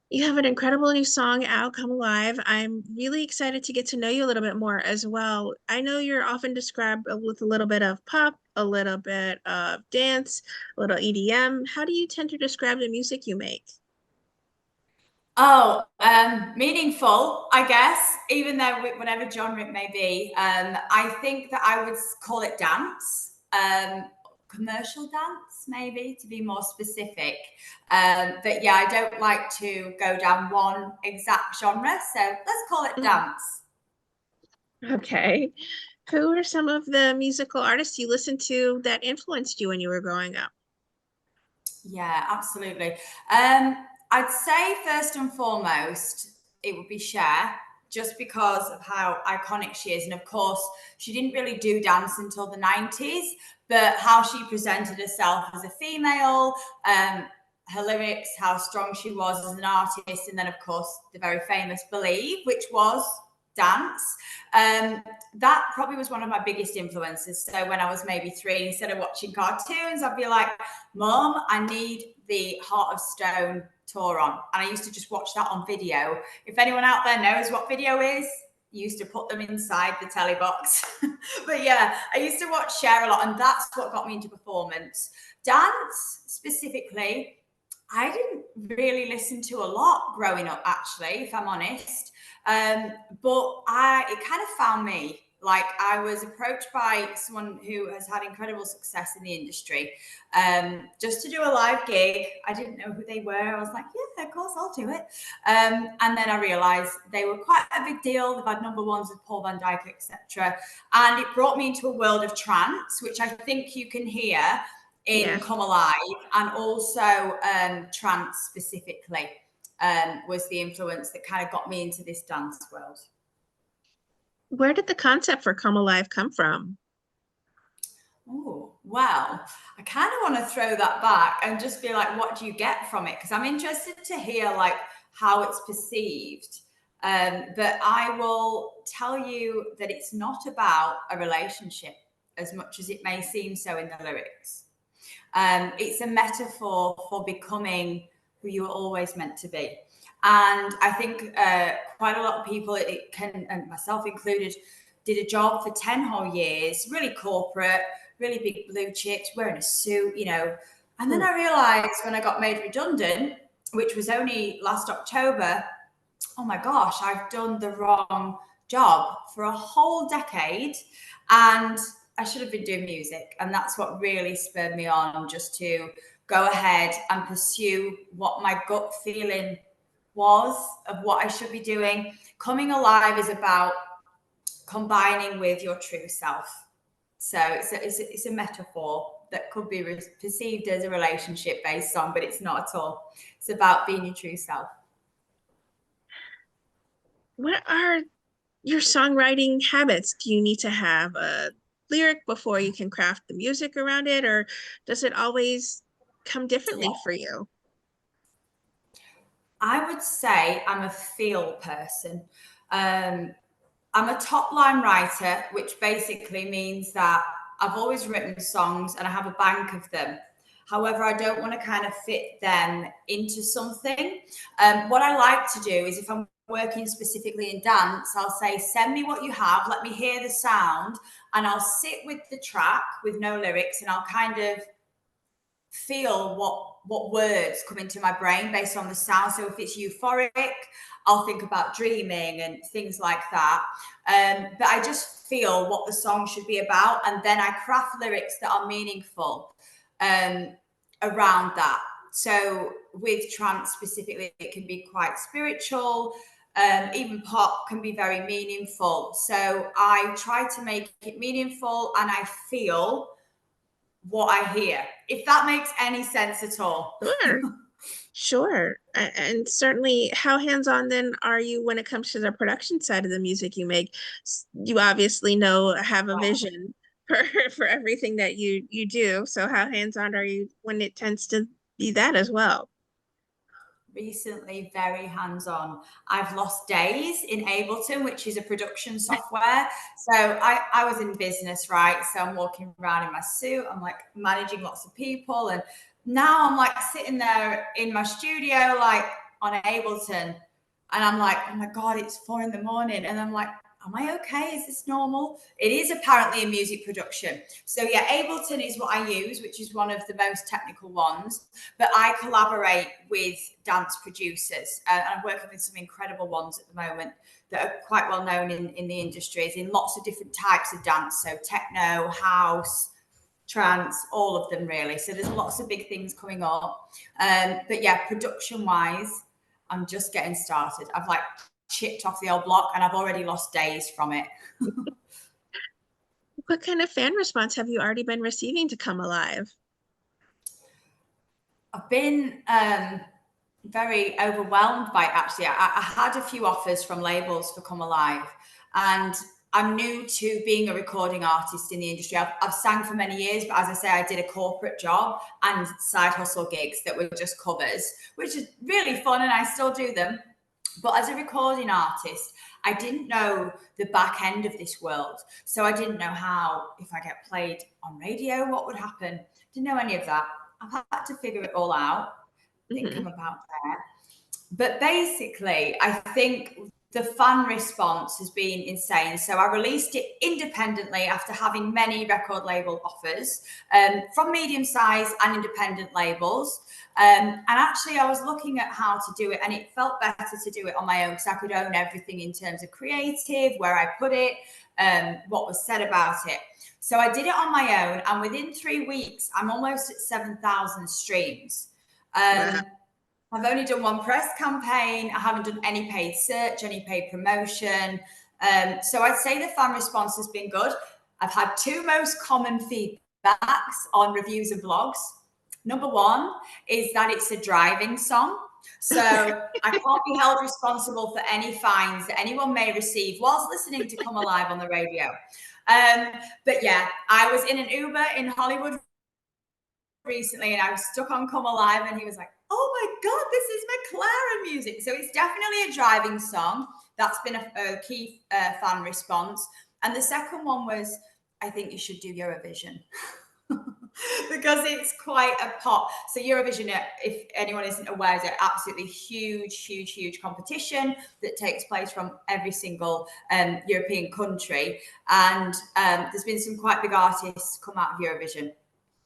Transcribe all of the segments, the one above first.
You have an incredible new song out, Come Alive. I'm really excited to get to know you a little bit more as well. I know you're often described with a little bit of pop, a little bit of dance, a little EDM. How do you tend to describe the music you make? Oh, meaningful, I guess, even though whatever genre it may be. I think that I would call it dance, commercial dance, maybe to be more specific. But yeah, I don't like to go down one exact genre, so let's call it Mhm. dance. Okay. Who are some of the musical artists you listened to that influenced you when you were growing up? Yeah, absolutely. I'd say first and foremost, it would be Cher, just because of how iconic she is. And of course, she didn't really do dance until the 90s, but how she presented herself as a female, um, her lyrics, how strong she was as an artist, and then, of course, the very famous Believe, which was dance. Um, that probably was one of my biggest influences. So when I was maybe three, instead of watching cartoons, I'd be like, Mom, I need the Heart of Stone tour on. And I used to just watch that on video. If anyone out there knows what video is, used to put them inside the telly box. But yeah, I used to watch Cher a lot, and that's what got me into performance. Dance specifically, I didn't really listen to a lot growing up, actually, if I'm honest. But it kind of found me. Like I was approached by someone who has had incredible success in the industry, just to do a live gig. I didn't know who they were. I was like, yeah, of course, I'll do it. And then I realised they were quite a big deal. They've had number ones with Paul Van Dyke, etc. And it brought me into a world of trance, which I think you can hear in Yeah. Come Alive, and also trance specifically was the influence that kind of got me into this dance world. Where did the concept for Come Alive come from? Oh, well, I kind of want to throw that back and just be like, what do you get from it? Because I'm interested to hear like how it's perceived. But I will tell you that it's not about a relationship as much as it may seem so in the lyrics. It's a metaphor for becoming who you were always meant to be. And I think quite a lot of people, it can, and myself included, did a job for 10 whole years, really corporate, really big blue chips, wearing a suit, And then Mm. I realized when I got made redundant, which was only last October, oh my gosh, I've done the wrong job for a whole decade. And I should have been doing music. And that's what really spurred me on, just to go ahead and pursue what my gut feeling was of what I should be doing. Coming alive is about combining with your true self. So it's a metaphor that could be perceived as a relationship based song, but it's not at all. It's about being your true self. What are your songwriting habits? Do you need to have a lyric before you can craft the music around it, or does it always come differently Yeah. for you? I would say I'm a feel person. Um, I'm a top line writer, which basically means that I've always written songs and I have a bank of them. However, I don't want to kind of fit them into something. What I like to do is if I'm working specifically in dance, I'll say, send me what you have, let me hear the sound, and I'll sit with the track with no lyrics and I'll kind of feel what words come into my brain based on the sound. So if it's euphoric, I'll think about dreaming and things like that. But I just feel what the song should be about, and then I craft lyrics that are meaningful um, around that. So with trance specifically, it can be quite spiritual. Even pop can be very meaningful. So I try to make it meaningful, and I feel what I hear, if that makes any sense at all. Sure, sure. And certainly, how hands-on then are you when it comes to the production side of the music you make? You obviously know, have a vision for for everything that you do. So how hands-on are you when it tends to be that as well? Recently, very hands on. I've lost days in Ableton, which is a production software. So I was in business, right? So I'm walking around in my suit, I'm like managing lots of people and now I'm like sitting there in my studio, like on Ableton, and I'm like, oh my God, it's 4 a.m. And I'm like, am I okay? Is this normal? It is apparently a music production. So yeah, Ableton is what I use, which is one of the most technical ones, but I collaborate with dance producers, and I'm working with some incredible ones at the moment that are quite well known in the industries in lots of different types of dance. So techno, house, trance, all of them really. So there's lots of big things coming up. But yeah, production wise, I'm just getting started. I've like chipped off the old block and I've already lost days from it. What kind of fan response have you already been receiving to Come Alive? I've been very overwhelmed by it, actually. I had a few offers from labels for Come Alive, and I'm new to being a recording artist in the industry. I've sang for many years, but as I say, I did a corporate job and side hustle gigs that were just covers, which is really fun, and I still do them. But as a recording artist, I didn't know the back end of this world. So I didn't know how, if I get played on radio, what would happen. Didn't know any of that. I've had to figure it all out. I think Hmm. I'm about there. But basically, I think the fan response has been insane. So I released it independently after having many record label offers from medium size and independent labels. And actually, I was looking at how to do it, and it felt better to do it on my own because I could own everything in terms of creative, where I put it, what was said about it. So I did it on my own, and within 3 weeks, I'm almost at 7,000 streams. Wow. I've only done one press campaign. I haven't done any paid search, any paid promotion. So I'd say the fan response has been good. I've had two most common feedbacks on reviews and blogs. Number one is that it's a driving song. So I can't be held responsible for any fines that anyone may receive whilst listening to Come Alive on the radio. But yeah, I was in an Uber in Hollywood recently and I was stuck on Come Alive and he was like, oh my God, this is McLaren music. So it's definitely a driving song. That's been a key fan response. And the second one was, I think you should do Eurovision. Because it's quite a pop. So Eurovision, if anyone isn't aware, is an absolutely huge competition that takes place from every single European country. And there's been some quite big artists come out of Eurovision.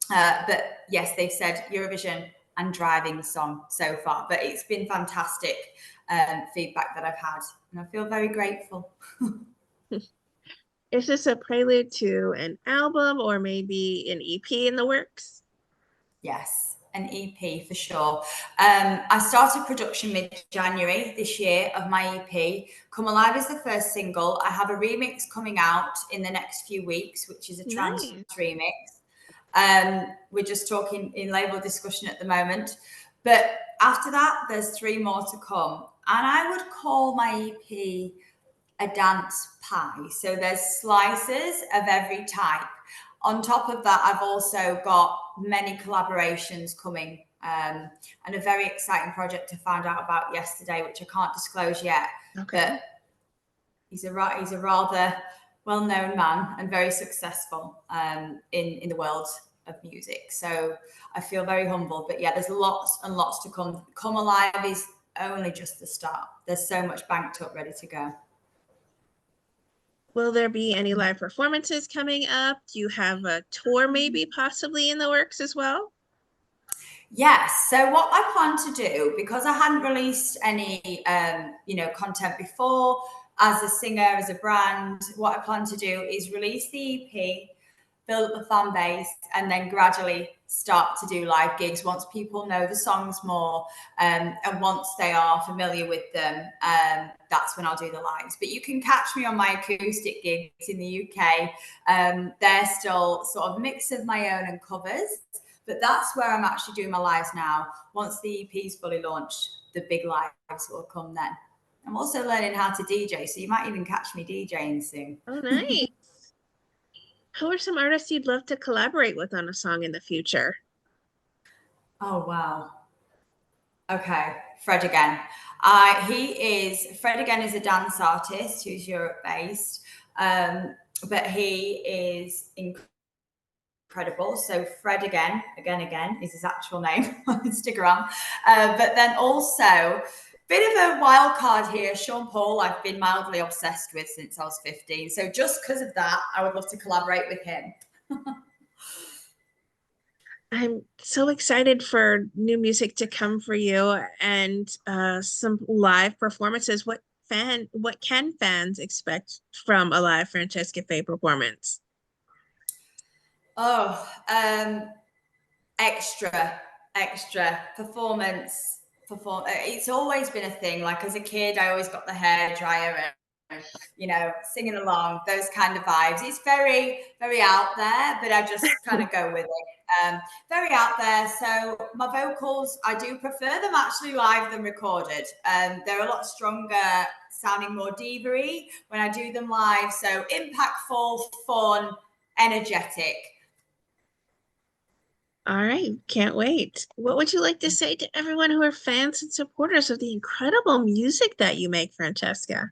But yes, they've said Eurovision and driving song so far. But it's been fantastic feedback that I've had. And I feel very grateful. Is this a prelude to an album or maybe an EP in the works? Yes, an EP for sure. I started production mid-January this year of my EP. Come Alive is the first single. I have a remix coming out in the next few weeks, which is a trance Nice. remix. We're just talking in label discussion at the moment. But after that, there's 3 more to come. And I would call my EP a dance pie. So there's slices of every type. On top of that, I've also got many collaborations coming and a very exciting project I found out about yesterday, which I can't disclose yet. Okay. But he's a rather well-known man and very successful in the world of music. So I feel very humbled. But yeah, there's lots and lots to come. Come Alive is only just the start. There's so much banked up, ready to go. Will there be any live performances coming up? Do you have a tour maybe possibly in the works as well? Yes. So what I plan to do, because I hadn't released any, content before as a singer, as a brand, what I plan to do is release the EP, build up a fan base, and then gradually start to do live gigs once people know the songs more, and once they are familiar with them. That's when I'll do the lives. But you can catch me on my acoustic gigs in the UK. They're still sort of mix of my own and covers. But that's where I'm actually doing my lives now. Once the EP is fully launched, the big lives will come then. I'm also learning how to DJ, so you might even catch me DJing soon. Oh, nice. Who are some artists you'd love to collaborate with on a song in the future? Oh, wow. Okay, Fred again. Fred again is a dance artist who's Europe based, but he is incredible incredible. So Fred again is his actual name on Instagram. But then also, bit of a wild card here, Sean Paul, I've been mildly obsessed with since I was 15. So just because of that, I would love to collaborate with him. I'm so excited for new music to come for you and some live performances. What can fans expect from a live Francesca Faye performance? Oh, extra It's always been a thing. Like as a kid, I always got the hair dryer and singing along, those kind of vibes. It's very out there, but I just kind of go with it. Very out there. So my vocals, I do prefer them actually live than recorded. They're a lot stronger, sounding more diva-y when I do them live. So impactful, fun, energetic. All right, can't wait. What would you like to say to everyone who are fans and supporters of the incredible music that you make, Francesca?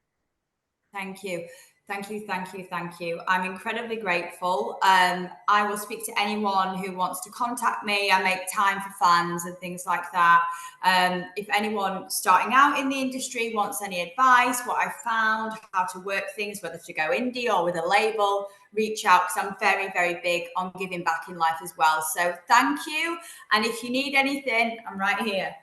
Thank you. Thank you, thank you, thank you. I'm incredibly grateful. I will speak to anyone who wants to contact me. I make time for fans and things like that. If anyone starting out in the industry wants any advice, what I found, how to work things, whether to go indie or with a label, reach out because I'm very big on giving back in life as well. So thank you. And if you need anything, I'm right here.